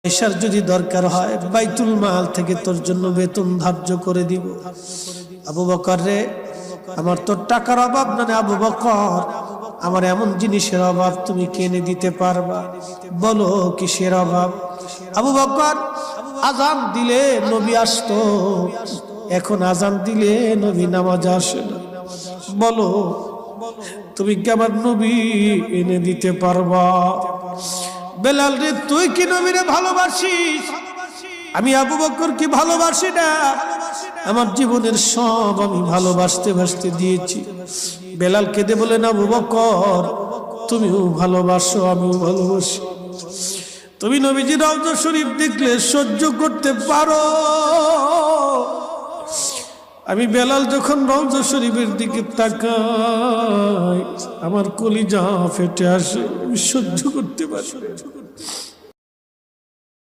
পয়সার যদি দরকার হয় বাইতুল মাল থেকে তোর জন্য বেতন ধার্য করে দিব। আবু বকর রে, আমার তোর টাকার অভাব না, আবু বকর আমার এমন জিনিসের অভাব তুমি কিনে দিতে পারবা, বলো কিসের অভাব? আবু বকর, আজান দিলে নবী আসতো, এখন আজান দিলে নবী নামাজ আসে না, বলো তুমি কি আমার নবী এনে দিতে পারবা? বেলাল রে, তুই কি নবীরে ভালোবাসিস? আমি আবু বকর কি ভালোবাসি না? আমার জীবনের সব আমি ভালোবাসতে বাসতে দিয়েছি। বেলাল কেঁদে বলেন, আবু বকর তুমিও ভালোবাসো, আমিও ভালোবাসি। তুমি নবীজি রওজা শরীফ দেখলে সহ্য করতে পারো, আমি বেলাল যখন রওজা শরীফের দিকে তাকাই আমার কলিজা ফেটে আসে, আমি সহ্য করতে পারি।